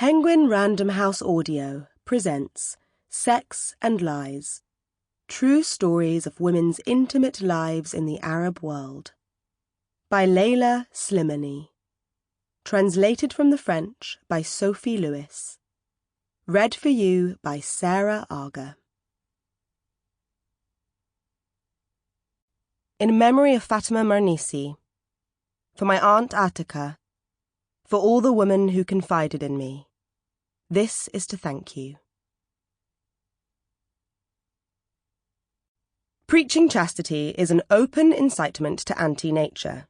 Penguin Random House Audio presents Sex and Lies, True Stories of Women's Intimate Lives in the Arab World, by Leila Slimani. Translated from the French by Sophie Lewis. Read for you by Sarah Agha. In memory of Fatima Marnisi, for my Aunt Attica, for all the women who confided in me, this is to thank you. Preaching chastity is an open incitement to anti-nature.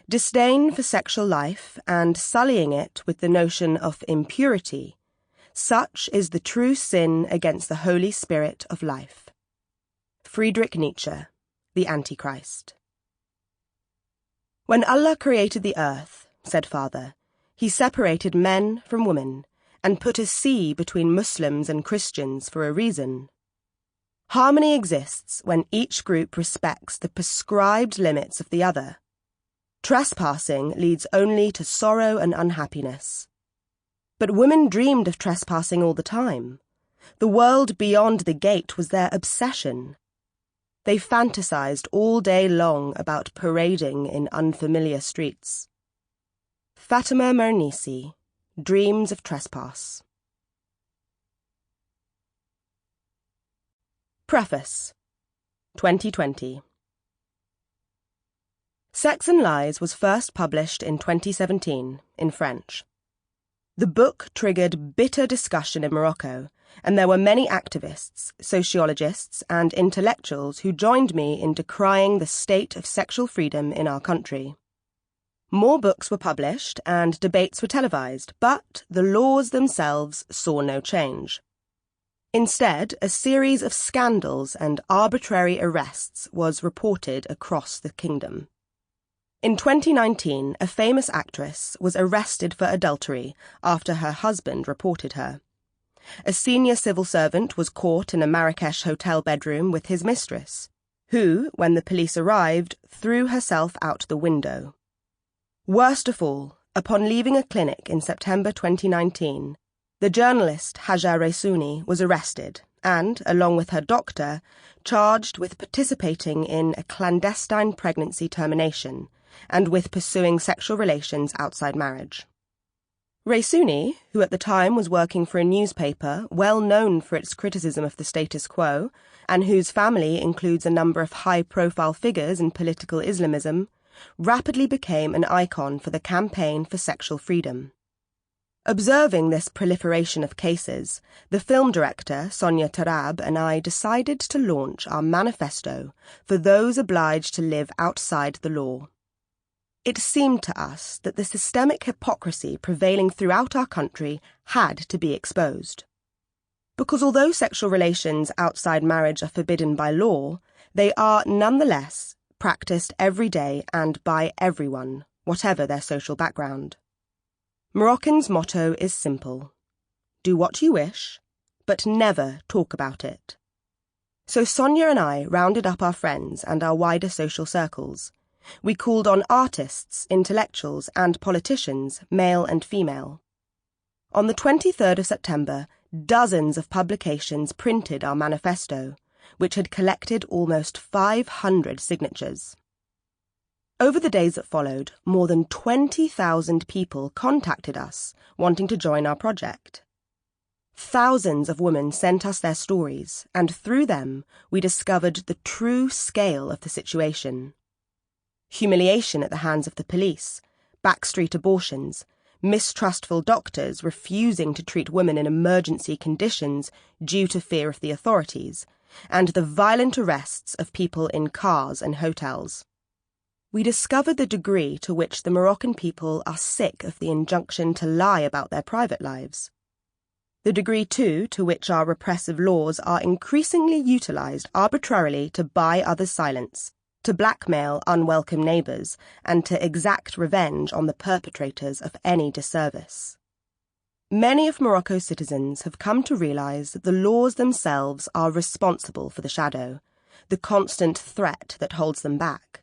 Disdain for sexual life and sullying it with the notion of impurity, such is the true sin against the Holy Spirit of life. Friedrich Nietzsche, the Antichrist. When Allah created the earth, said Father, He separated men from women and put a sea between Muslims and Christians for a reason. Harmony exists when each group respects the prescribed limits of the other. Trespassing leads only to sorrow and unhappiness. But women dreamed of trespassing all the time. The world beyond the gate was their obsession. They fantasized all day long about parading in unfamiliar streets. Fatima Marnisi, Dreams of Trespass. Preface 2020. Sex and Lies was first published in 2017 in French. The book triggered bitter discussion in Morocco, and there were many activists, sociologists, and intellectuals who joined me in decrying the state of sexual freedom in our country. More books were published and debates were televised, but the laws themselves saw no change. Instead, a series of scandals and arbitrary arrests was reported across the kingdom. In 2019, a famous actress was arrested for adultery after her husband reported her. A senior civil servant was caught in a Marrakesh hotel bedroom with his mistress, who, when the police arrived, threw herself out the window. Worst of all, upon leaving a clinic in September 2019, the journalist Agha was arrested and, along with her doctor, charged with participating in a clandestine pregnancy termination and with pursuing sexual relations outside marriage. Raisuni, who at the time was working for a newspaper well known for its criticism of the status quo, and whose family includes a number of high-profile figures in political Islamism, rapidly became an icon for the campaign for sexual freedom. Observing this proliferation of cases, the film director, Sonia Tarab, and I decided to launch our manifesto for those obliged to live outside the law. It seemed to us that the systemic hypocrisy prevailing throughout our country had to be exposed. Because although sexual relations outside marriage are forbidden by law, they are nonetheless practiced every day and by everyone, whatever their social background. Moroccans' motto is simple: do what you wish, but never talk about it. So Sonia and I rounded up our friends and our wider social circles. We called on artists, intellectuals, and politicians, male and female. On the 23rd of September, dozens of publications printed our manifesto, which had collected almost 500 signatures. Over the days that followed, more than 20,000 people contacted us, wanting to join our project. Thousands of women sent us their stories, and through them we discovered the true scale of the situation. Humiliation at the hands of the police, backstreet abortions, mistrustful doctors refusing to treat women in emergency conditions due to fear of the authorities, and the violent arrests of people in cars and hotels. We discovered the degree to which the Moroccan people are sick of the injunction to lie about their private lives. The degree, too, to which our repressive laws are increasingly utilised arbitrarily to buy others' silence, to blackmail unwelcome neighbours, and to exact revenge on the perpetrators of any disservice. Many of Morocco's citizens have come to realise that the laws themselves are responsible for the shadow, the constant threat that holds them back.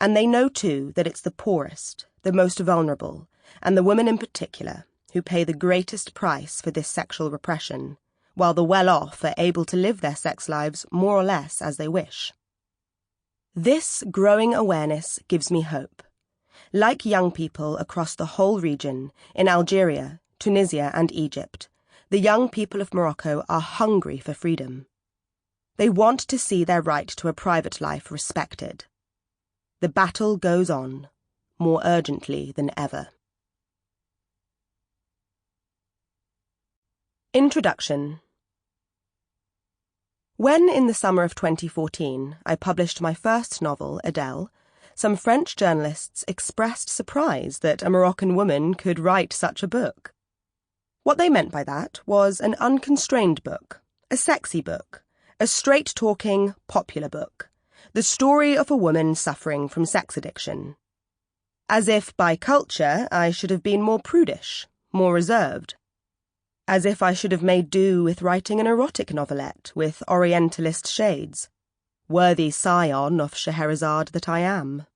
And they know too that it's the poorest, the most vulnerable, and the women in particular, who pay the greatest price for this sexual repression, while the well-off are able to live their sex lives more or less as they wish. This growing awareness gives me hope. Like young people across the whole region, in Algeria, Tunisia and Egypt, the young people of Morocco are hungry for freedom. They want to see their right to a private life respected. The battle goes on, more urgently than ever. Introduction. When, in the summer of 2014, I published my first novel, Adèle, some French journalists expressed surprise that a Moroccan woman could write such a book. What they meant by that was an unconstrained book, a sexy book, a straight-talking, popular book, the story of a woman suffering from sex addiction. As if by culture I should have been more prudish, more reserved. As if I should have made do with writing an erotic novelette with Orientalist shades, worthy scion of Scheherazade that I am.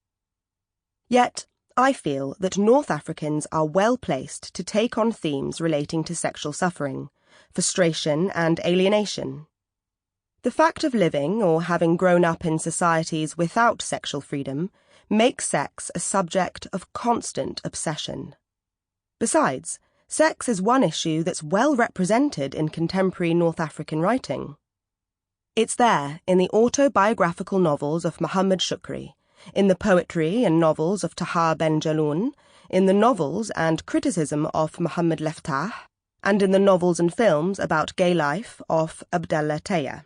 Yet, I feel that North Africans are well placed to take on themes relating to sexual suffering, frustration and alienation. The fact of living or having grown up in societies without sexual freedom makes sex a subject of constant obsession. Besides, sex is one issue that's well represented in contemporary North African writing. It's there in the autobiographical novels of Muhammad Shukri, in the poetry and novels of Taha Ben Jaloun, in the novels and criticism of Mohammed Leftah, and in the novels and films about gay life of Abdallah Taya.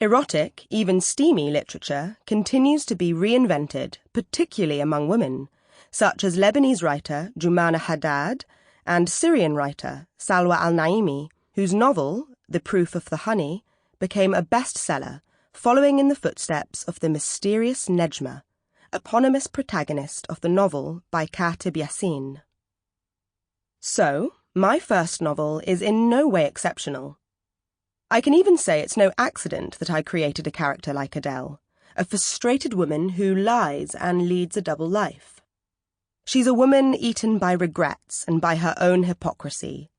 Erotic, even steamy literature continues to be reinvented, particularly among women, such as Lebanese writer Jumana Haddad and Syrian writer Salwa al-Naimi, whose novel, The Proof of the Honey, became a bestseller, following in the footsteps of the mysterious Nejma, eponymous protagonist of the novel by Katib Yassin. So, my first novel is in no way exceptional. I can even say it's no accident that I created a character like Adèle, a frustrated woman who lies and leads a double life. She's a woman eaten by regrets and by her own hypocrisy,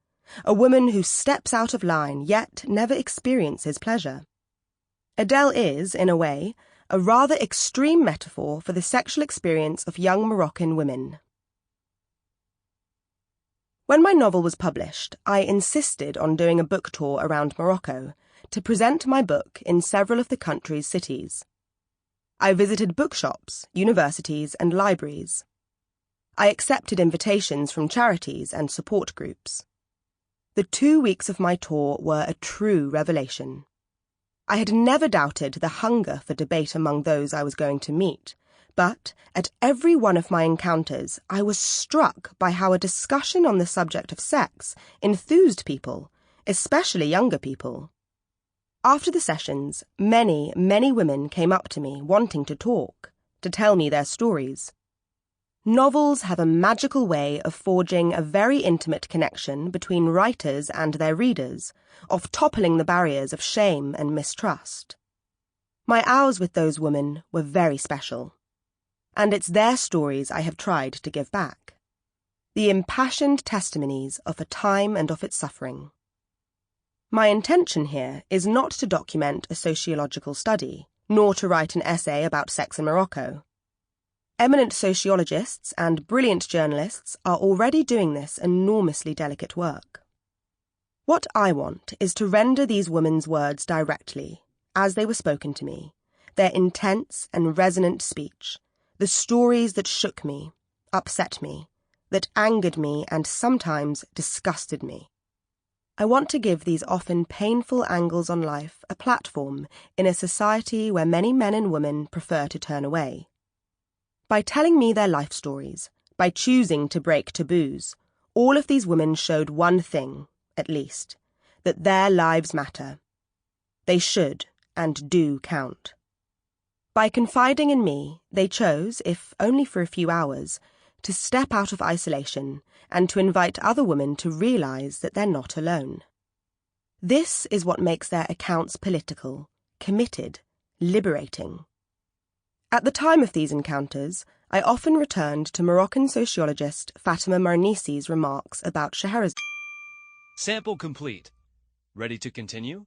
a woman who steps out of line yet never experiences pleasure. Adèle is, in a way, a rather extreme metaphor for the sexual experience of young Moroccan women. When my novel was published, I insisted on doing a book tour around Morocco to present my book in several of the country's cities. I visited bookshops, universities, and libraries. I accepted invitations from charities and support groups. The 2 weeks of my tour were a true revelation. I had never doubted the hunger for debate among those I was going to meet, but at every one of my encounters I was struck by how a discussion on the subject of sex enthused people, especially younger people. After the sessions, many women came up to me wanting to talk, to tell me their stories. Novels have a magical way of forging a very intimate connection between writers and their readers, of toppling the barriers of shame and mistrust. My hours with those women were very special, and it's their stories I have tried to give back. The impassioned testimonies of a time and of its suffering. My intention here is not to document a sociological study, nor to write an essay about sex in Morocco. Eminent sociologists and brilliant journalists are already doing this enormously delicate work. What I want is to render these women's words directly, as they were spoken to me, their intense and resonant speech, the stories that shook me, upset me, that angered me and sometimes disgusted me. I want to give these often painful angles on life a platform in a society where many men and women prefer to turn away. By telling me their life stories, by choosing to break taboos, all of these women showed one thing, at least, that their lives matter. They should and do count. By confiding in me, they chose, if only for a few hours, to step out of isolation and to invite other women to realize that they're not alone. This is what makes their accounts political, committed, liberating. At the time of these encounters, I often returned to Moroccan sociologist Fatima Marnisi's remarks about Scheherazade. Sample complete. Ready to continue?